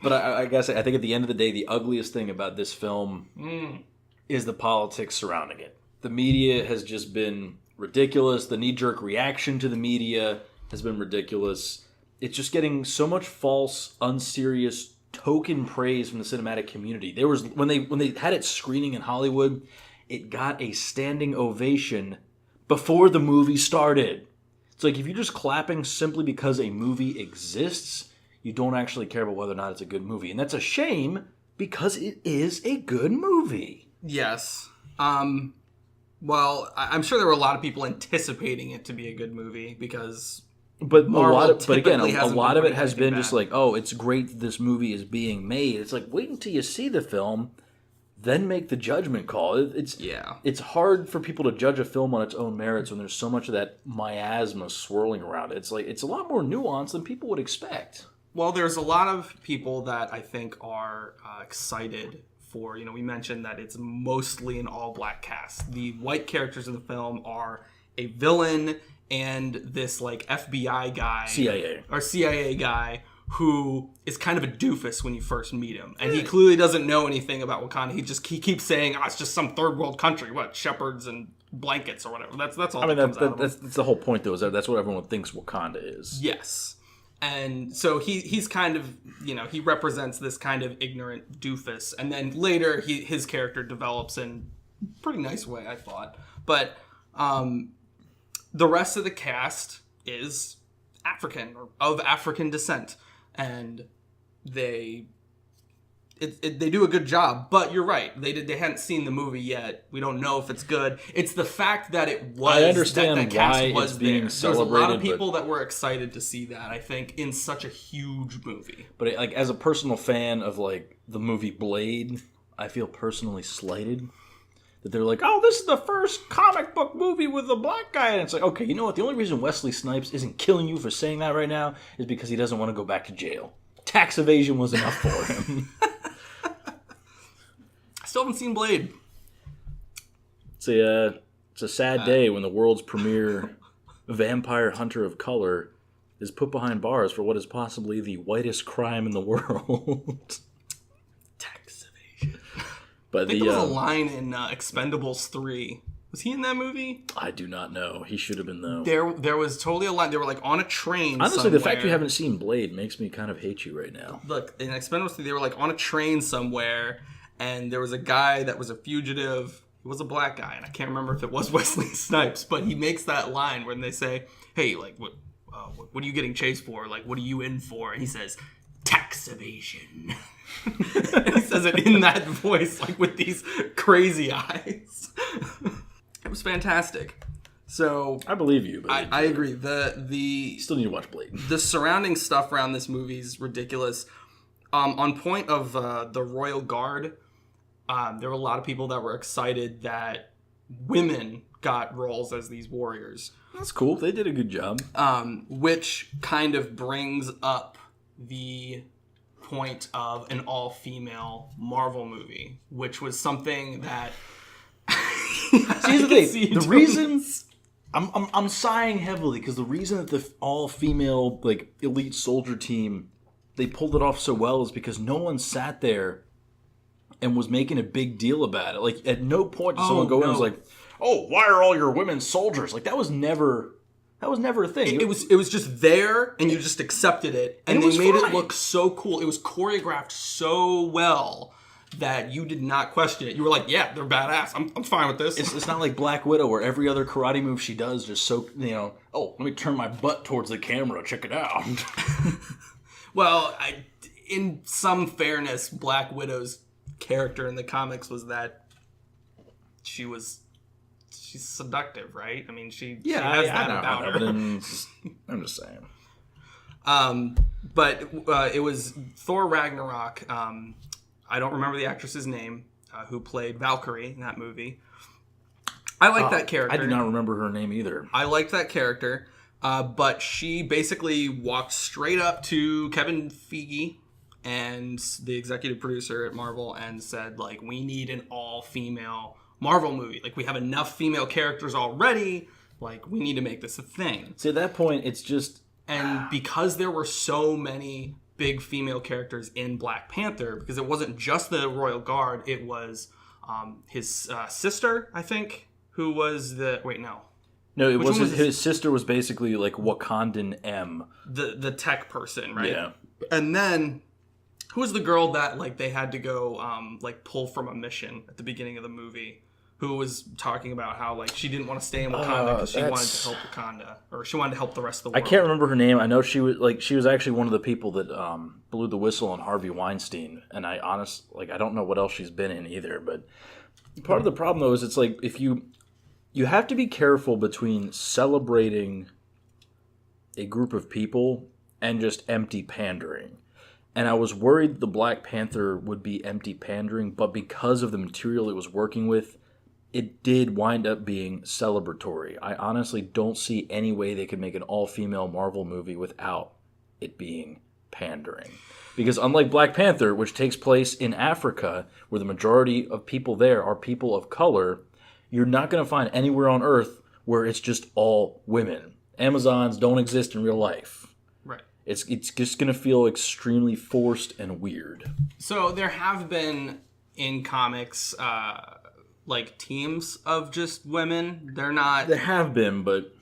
Speaker 1: but I guess I think at the end of the day, the ugliest thing about this film is the politics surrounding it. The media has just been ridiculous. The knee-jerk reaction to the media has been ridiculous. It's just getting so much false, unserious token praise from the cinematic community. There was when they had it screening in Hollywood, it got a standing ovation before the movie started. It's like if you're just clapping simply because a movie exists, you don't actually care about whether or not it's a good movie. And that's a shame because it is a good movie.
Speaker 2: Yes. Well, I'm sure there were a lot of people anticipating it to be a good movie because...
Speaker 1: But a lot of it has been
Speaker 2: bad.
Speaker 1: just like, oh, it's great that this movie is being made. It's like, wait until you see the film, then make the judgment call. It's hard for people to judge a film on its own merits when there's so much of that miasma swirling around it. It's like it's a lot more nuanced than people would expect.
Speaker 2: Well, there's a lot of people that I think are excited for, we mentioned that it's mostly an all-black cast. The white characters in the film are a villain and this like FBI guy, CIA guy, who is kind of a doofus when you first meet him, and he clearly doesn't know anything about Wakanda. He keeps saying, "Oh, it's just some third world country, what shepherds and blankets or whatever." That's all.
Speaker 1: That's the whole point, though. Is that that's what everyone thinks Wakanda is?
Speaker 2: Yes, and so he's kind of he represents this kind of ignorant doofus, and then later his character develops in a pretty nice way, I thought, but. The rest of the cast is African or of African descent, and they do a good job. But you're right; they hadn't seen the movie yet. We don't know if it's good. It's the fact that it was.
Speaker 1: I understand
Speaker 2: that cast
Speaker 1: why
Speaker 2: was
Speaker 1: it's being
Speaker 2: there.
Speaker 1: celebrated.
Speaker 2: There's a lot of people that were excited to see that. I think in such a huge movie.
Speaker 1: But like as a personal fan of like the movie Blade, I feel personally slighted. That they're like, oh, this is the first comic book movie with a black guy. And it's like, okay, you know what? The only reason Wesley Snipes isn't killing you for saying that right now is because he doesn't want to go back to jail. Tax evasion was enough for him.
Speaker 2: I still haven't seen Blade.
Speaker 1: It's a sad day when the world's premier vampire hunter of color is put behind bars for what is possibly the whitest crime in the world. But
Speaker 2: I think there was a line in Expendables 3. Was he in that movie?
Speaker 1: I do not know. He should have been, though.
Speaker 2: There was totally a line. They were like on a train
Speaker 1: Honestly,
Speaker 2: somewhere.
Speaker 1: the fact you haven't seen Blade makes me kind of hate you right now.
Speaker 2: Look, in Expendables 3, they were like on a train somewhere, and there was a guy that was a fugitive. He was a black guy, and I can't remember if it was Wesley Snipes, but he makes that line when they say, hey, like, what are you getting chased for? Like, what are you in for? And he says, tax evasion. And he says it in that voice, like with these crazy eyes. It was fantastic. So
Speaker 1: I believe you, but
Speaker 2: I agree.
Speaker 1: You still need to watch Blade.
Speaker 2: The surrounding stuff around this movie is ridiculous. On point of the Royal Guard, there were a lot of people that were excited that women got roles as these warriors.
Speaker 1: That's cool. They did a good job.
Speaker 2: Which kind of brings up the point of an all-female Marvel movie, which was something that
Speaker 1: See, the reason I'm sighing heavily because the reason that the all-female like elite soldier team they pulled it off so well is because no one sat there and was making a big deal about it. Like at no point did someone go in and was like, "Oh, why are all your women soldiers?" Like that was never a thing.
Speaker 2: It was just there, and you just accepted it, and they made it look so cool. It was choreographed so well that you did not question it. You were like, "Yeah, they're badass. I'm fine with this."
Speaker 1: It's not like Black Widow, where every other karate move she does just so oh, let me turn my butt towards the camera. Check it out.
Speaker 2: Well, in some fairness, Black Widow's character in the comics was that she's seductive, right? I mean, she
Speaker 1: Yeah,
Speaker 2: has that about her.
Speaker 1: I'm just saying.
Speaker 2: But it was Thor Ragnarok. I don't remember the actress's name who played Valkyrie in that movie. I like that character.
Speaker 1: I do not remember her name either.
Speaker 2: I liked that character, but she basically walked straight up to Kevin Feige and the executive producer at Marvel and said, like, we need an all-female Marvel movie. Like, we have enough female characters already. Like, we need to make this a thing.
Speaker 1: See, at that point, it's just...
Speaker 2: And because there were so many big female characters in Black Panther, because it wasn't just the Royal Guard, it was his sister, I think, who was the... Wait, no.
Speaker 1: No, it was his sister was basically like Wakandan M.
Speaker 2: The tech person, right?
Speaker 1: Yeah.
Speaker 2: And then, who was the girl that like they had to go like pull from a mission at the beginning of the movie? Who was talking about how like she didn't want to stay in Wakanda because she wanted to help Wakanda, or she wanted to help the rest of the world.
Speaker 1: I can't remember her name. I know she was actually one of the people that blew the whistle on Harvey Weinstein, and I don't know what else she's been in either. But part of the problem though is it's like if you have to be careful between celebrating a group of people and just empty pandering. And I was worried the Black Panther would be empty pandering, but because of the material it was working with, it did wind up being celebratory. I honestly don't see any way they could make an all-female Marvel movie without it being pandering. Because unlike Black Panther, which takes place in Africa, where the majority of people there are people of color, you're not going to find anywhere on Earth where it's just all women. Amazons don't exist in real life.
Speaker 2: Right.
Speaker 1: It's just going to feel extremely forced and weird.
Speaker 2: So there have been in comics like teams of just women. They're not.
Speaker 1: There have been, but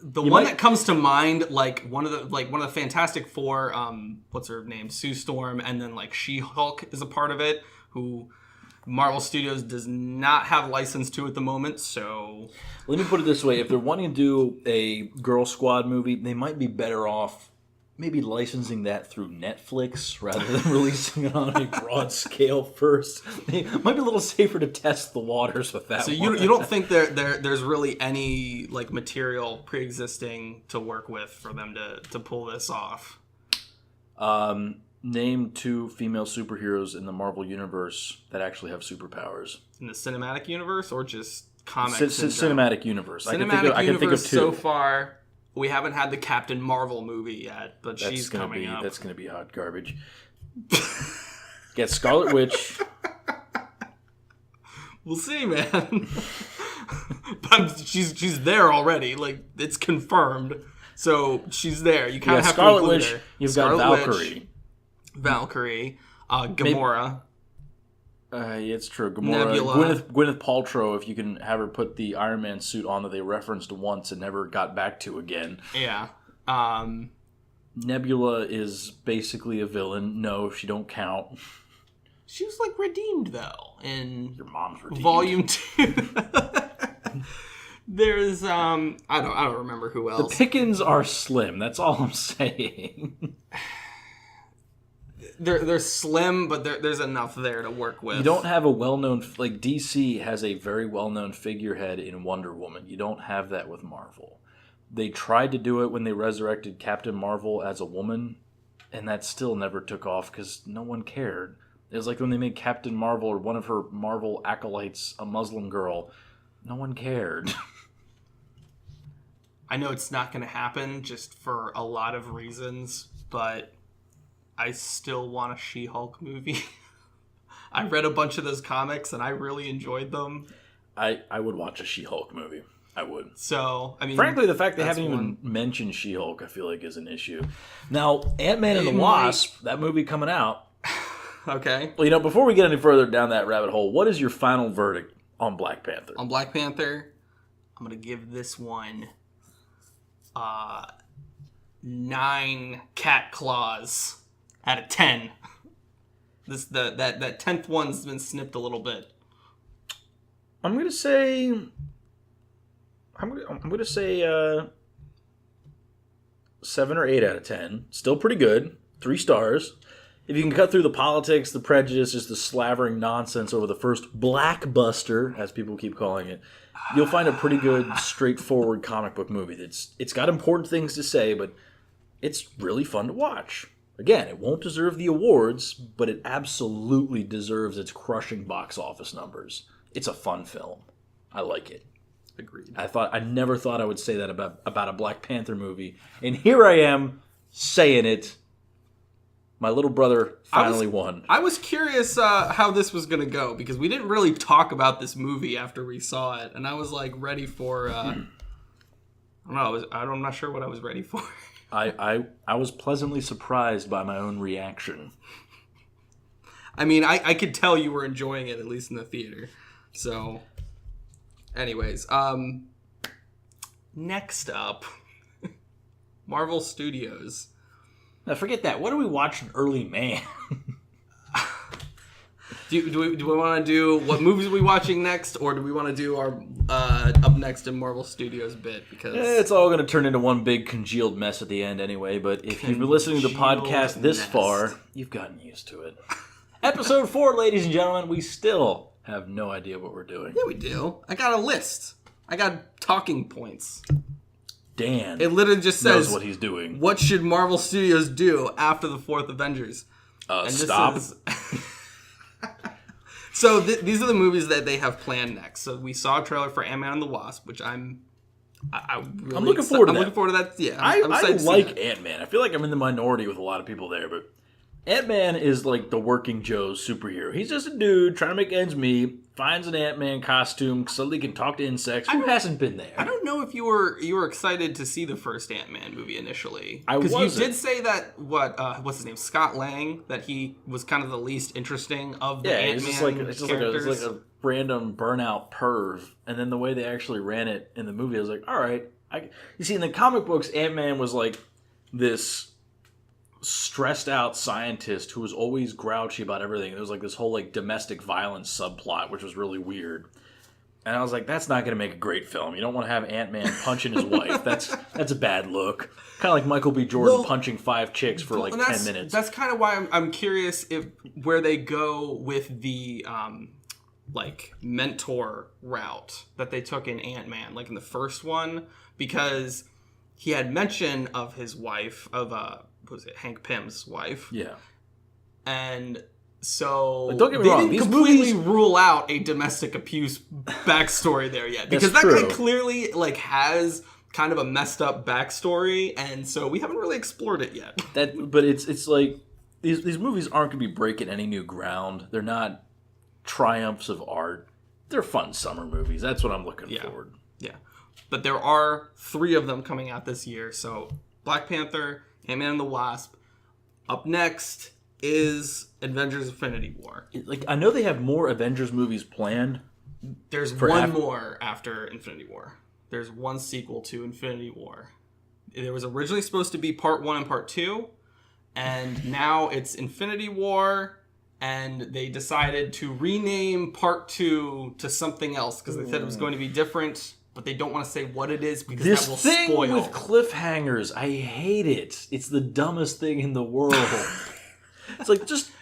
Speaker 2: the one that comes to mind, like one of the Fantastic Four. What's her name? Sue Storm, and then like She-Hulk is a part of it. Who Marvel Studios does not have license to at the moment. So
Speaker 1: let me put it this way: if they're wanting to do a Girl Squad movie, they might be better off maybe licensing that through Netflix rather than releasing it on a broad scale first. It might be a little safer to test the waters with that.
Speaker 2: So you don't think there's really any like material pre-existing to work with for them to pull this off?
Speaker 1: Name 2 female superheroes in the Marvel universe that actually have superpowers.
Speaker 2: In the cinematic universe or just comics?
Speaker 1: Cinematic universe.
Speaker 2: I can think of 2. So far, we haven't had the Captain Marvel movie yet, but she's coming up.
Speaker 1: That's going to be hot garbage. Get Scarlet Witch.
Speaker 2: We'll see, man. But she's there already. Like, it's confirmed. So she's there. You kind of have
Speaker 1: Scarlet
Speaker 2: to include
Speaker 1: Witch.
Speaker 2: her.
Speaker 1: You've got
Speaker 2: Valkyrie, Gamora.
Speaker 1: Yeah, it's true. Gamora,
Speaker 2: Nebula.
Speaker 1: Gwyneth Paltrow. If you can have her put the Iron Man suit on that they referenced once and never got back to again.
Speaker 2: Yeah.
Speaker 1: Nebula is basically a villain. No, she don't count.
Speaker 2: She was like redeemed though in
Speaker 1: Your mom's redeemed.
Speaker 2: Volume 2. There's I don't remember who else.
Speaker 1: The pickings are slim. That's all I'm saying.
Speaker 2: They're slim, but there's enough there to work with.
Speaker 1: You don't have a well-known... Like, DC has a very well-known figurehead in Wonder Woman. You don't have that with Marvel. They tried to do it when they resurrected Captain Marvel as a woman, and that still never took off because no one cared. It was like when they made Captain Marvel or one of her Marvel acolytes a Muslim girl. No one cared.
Speaker 2: I know it's not going to happen just for a lot of reasons, but I still want a She-Hulk movie. I read a bunch of those comics and I really enjoyed them.
Speaker 1: I would watch a She-Hulk movie. I would.
Speaker 2: So, I mean...
Speaker 1: Frankly, the fact they haven't even mentioned She-Hulk, I feel like, is an issue. Now, Ant-Man and the Wasp, that movie coming out.
Speaker 2: Okay.
Speaker 1: Well, before we get any further down that rabbit hole, what is your final verdict on Black Panther?
Speaker 2: On Black Panther, I'm going to give this one 9 cat claws out of 10. That 10th one's been snipped a little bit.
Speaker 1: I'm gonna say 7 or 8 out of 10. Still pretty good. 3 stars. if you can cut through the politics, the prejudice, just the slavering nonsense over the first Blackbuster, as people keep calling it, you'll find a pretty good, straightforward comic book movie. It's got important things to say, but it's really fun to watch. Again, it won't deserve the awards, but it absolutely deserves its crushing box office numbers. It's a fun film. I like it.
Speaker 2: Agreed.
Speaker 1: I never thought I would say that about a Black Panther movie, and here I am saying it. My little brother finally won.
Speaker 2: I was curious how this was going to go, because we didn't really talk about this movie after we saw it, and I was like ready for. I don't know. I'm not sure what I was ready for.
Speaker 1: I was pleasantly surprised by my own reaction.
Speaker 2: I mean, I could tell you were enjoying it, at least in the theater. So, anyways, next up, Marvel Studios.
Speaker 1: Now, forget that. What are we watching early, man?
Speaker 2: Do we want to do what movies are we watching next, or do we want to do our up next in Marvel Studios bit? Because
Speaker 1: it's all going to turn into one big congealed mess at the end anyway, but if you've been listening to the podcast this far, you've gotten used to it. Episode 4, ladies and gentlemen, we still have no idea what we're doing.
Speaker 2: Yeah, we do. I got a list. I got talking points.
Speaker 1: Dan
Speaker 2: it literally just says
Speaker 1: knows what he's doing.
Speaker 2: What should Marvel Studios do after the 4th Avengers? And
Speaker 1: stop.
Speaker 2: So these are the movies that they have planned next. So we saw a trailer for Ant-Man and the Wasp, which I'm looking forward to. I'm looking forward to that. Yeah, I'm
Speaker 1: I like Ant-Man. I feel like I'm in the minority with a lot of people there, but Ant-Man is like the working Joe superhero. He's just a dude trying to make ends meet, finds an Ant-Man costume so he can talk to insects. Who hasn't been there?
Speaker 2: I don't know if you were excited to see the first Ant-Man movie initially.
Speaker 1: Because
Speaker 2: you did say that, what's his name? Scott Lang, that he was kind of the least interesting of the Ant-Man
Speaker 1: it's
Speaker 2: characters.
Speaker 1: It's like a random burnout perv. And then the way they actually ran it in the movie, I was like, all right. You see, in the comic books, Ant-Man was like this stressed out scientist who was always grouchy about everything. There was like this whole like domestic violence subplot, which was really weird. And I was like, that's not going to make a great film. You don't want to have Ant-Man punching his wife. That's a bad look. Kind of like Michael B. Jordan punching 5 chicks for like 10 minutes.
Speaker 2: That's kind of why I'm curious where they go with the like mentor route that they took in Ant-Man, like in the first one, because he had mention of his wife, of was it Hank Pym's wife?
Speaker 1: Yeah.
Speaker 2: And so
Speaker 1: don't get me wrong,
Speaker 2: didn't
Speaker 1: these
Speaker 2: completely
Speaker 1: movies
Speaker 2: rule out a domestic abuse backstory there yet, because that guy clearly like has kind of a messed up backstory, and so we haven't really explored it yet.
Speaker 1: But it's like these movies aren't going to be breaking any new ground. They're not triumphs of art. They're fun summer movies. That's what I'm looking forward.
Speaker 2: Yeah, but there are 3 of them coming out this year. So Black Panther, Ant-Man and the Wasp. Up next is Avengers Infinity War.
Speaker 1: Like, I know they have more Avengers movies planned.
Speaker 2: There's one more after Infinity War. There's one sequel to Infinity War. There was originally supposed to be part 1 and part 2, and now it's Infinity War, and they decided to rename part 2 to something else because they said it was going to be different, but they don't want to say what it is because
Speaker 1: this
Speaker 2: that will
Speaker 1: thing
Speaker 2: spoil.
Speaker 1: With cliffhangers, I hate it. It's the dumbest thing in the world. It's like just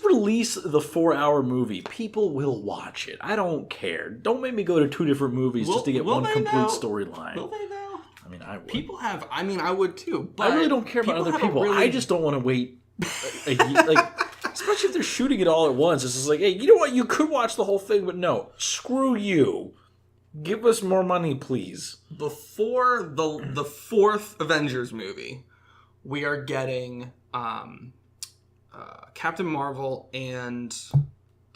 Speaker 1: release the 4-hour movie. People will watch it. I don't care. Don't make me go to 2 different movies just to get one complete storyline.
Speaker 2: Will they though?
Speaker 1: I mean, I would.
Speaker 2: People have. I mean, I would too. But
Speaker 1: I really don't care about other people. I just don't want to wait a year. Like, especially if they're shooting it all at once. It's just like, hey, you know what? You could watch the whole thing, but no, screw you. Give us more money, please.
Speaker 2: Before the 4th Avengers movie, we are getting Captain Marvel, and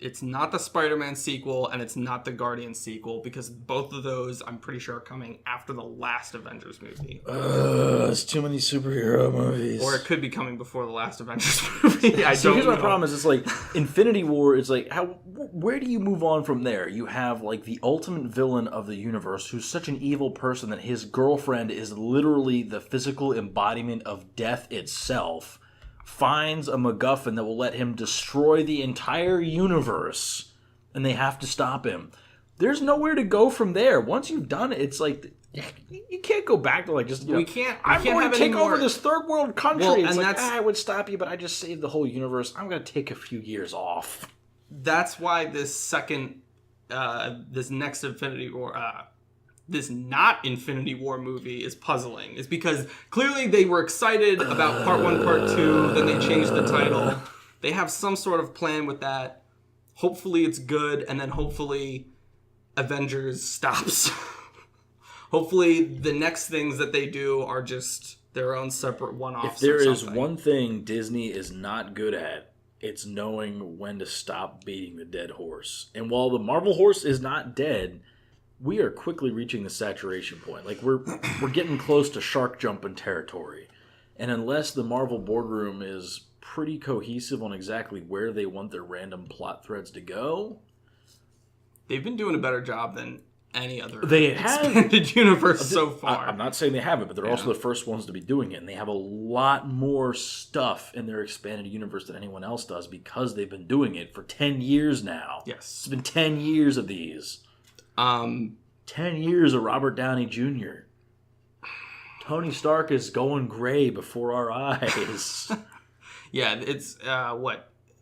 Speaker 2: it's not the Spider-Man sequel, and it's not the Guardian sequel, because both of those, I'm pretty sure, are coming after the last Avengers movie.
Speaker 1: It's too many superhero movies.
Speaker 2: Or it could be coming before the last Avengers movie. I don't know.
Speaker 1: Here's my problem is, it's like, Infinity War, it's like, where do you move on from there? You have, like, the ultimate villain of the universe, who's such an evil person that his girlfriend is literally the physical embodiment of death itself, finds a MacGuffin that will let him destroy the entire universe, and they have to stop him. there's nowhere to go from there. Once you've done it, it's like you can't go back to like just
Speaker 2: we can't.
Speaker 1: I'm going to take over this third world country.
Speaker 2: Well,
Speaker 1: it's
Speaker 2: and
Speaker 1: like
Speaker 2: that's,
Speaker 1: I would stop you, but I just saved the whole universe. I'm going to take a few years off.
Speaker 2: That's why this next Infinity War, this not Infinity War movie is puzzling. Is because clearly they were excited about Part 1, Part 2, then they changed the title. They have some sort of plan with that. Hopefully it's good, and then hopefully Avengers stops. Hopefully the next things that they do are just their own separate one-offs.
Speaker 1: If there is one thing Disney is not good at, it's knowing when to stop beating the dead horse. And while the Marvel horse is not dead, we are quickly reaching the saturation point. Like we're getting close to shark jumping territory. And unless the Marvel boardroom is pretty cohesive on exactly where they want their random plot threads to go,
Speaker 2: they've been doing a better job than any other
Speaker 1: expanded
Speaker 2: universe so far.
Speaker 1: I'm not saying they haven't, but they're also the first ones to be doing it. And they have a lot more stuff in their expanded universe than anyone else does because they've been doing it for 10 years now.
Speaker 2: Yes.
Speaker 1: It's been 10 years of these. 10 years of Robert Downey Jr. Tony Stark is going gray before our eyes.
Speaker 2: Yeah, it's,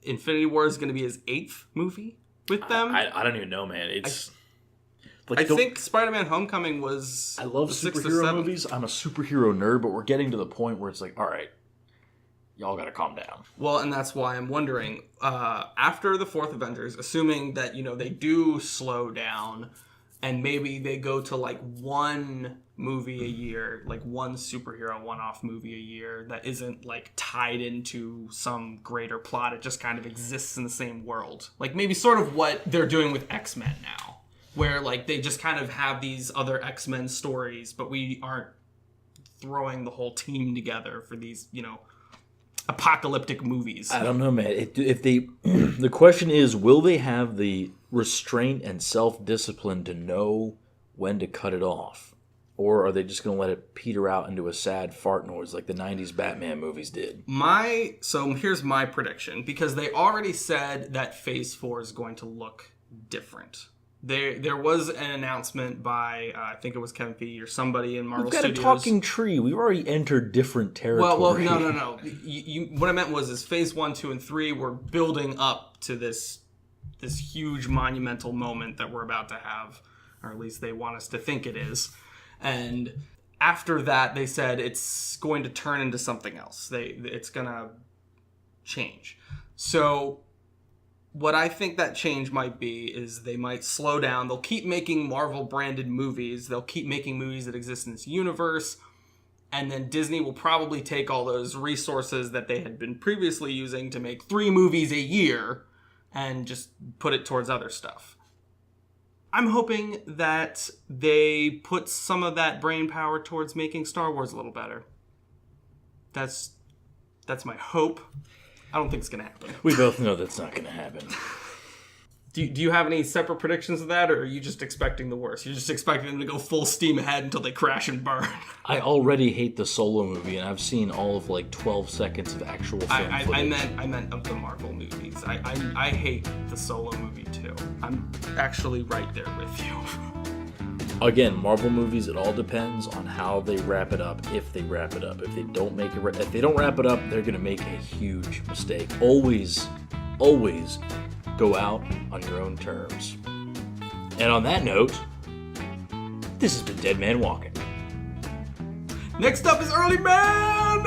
Speaker 2: Infinity War is going to be his 8th movie with them?
Speaker 1: I don't even know, man. It's...
Speaker 2: I think Spider-Man Homecoming was...
Speaker 1: I love superhero movies. I'm a superhero nerd, but we're getting to the point where it's like, all right, y'all got to calm down.
Speaker 2: Well, and that's why I'm wondering, after the 4th Avengers, assuming that, they do slow down and maybe they go to like one movie a year, like one superhero one-off movie a year that isn't like tied into some greater plot. It just kind of exists in the same world. Like maybe sort of what they're doing with X-Men now. Where, like, they just kind of have these other X-Men stories, but we aren't throwing the whole team together for these, apocalyptic movies.
Speaker 1: I don't know, man. If they, the question is, will they have the restraint and self-discipline to know when to cut it off? Or are they just going to let it peter out into a sad fart noise like the 90s Batman movies did?
Speaker 2: So here's my prediction, because they already said that Phase 4 is going to look different. There was an announcement by, I think it was Kevin Feige or somebody in Marvel Studios.
Speaker 1: We've got a talking tree. We've already entered different territory.
Speaker 2: Well, no. What I meant was Phase 1, 2, and 3 were building up to this huge monumental moment that we're about to have, or at least they want us to think it is. And after that, they said it's going to turn into something else. It's going to change. So... what I think that change might be is they might slow down. They'll keep making Marvel-branded movies. They'll keep making movies that exist in this universe. And then Disney will probably take all those resources that they had been previously using to make 3 movies a year and just put it towards other stuff. I'm hoping that they put some of that brain power towards making Star Wars a little better. That's my hope. I don't think it's going to happen.
Speaker 1: We both know that's not going to happen.
Speaker 2: Do you have any separate predictions of that, or are you just expecting the worst? You're just expecting them to go full steam ahead until they crash and burn?
Speaker 1: I already hate the Solo movie, and I've seen all of like 12 seconds of actual film footage.
Speaker 2: I meant of the Marvel movies. I hate the Solo movie too. I'm actually right there with you.
Speaker 1: Again, Marvel movies, it all depends on how they wrap it up, if they wrap it up. If they don't wrap it up, they're going to make a huge mistake. Always go out on your own terms. And on that note, this has been Dead Man Walking.
Speaker 2: Next up is Early Man!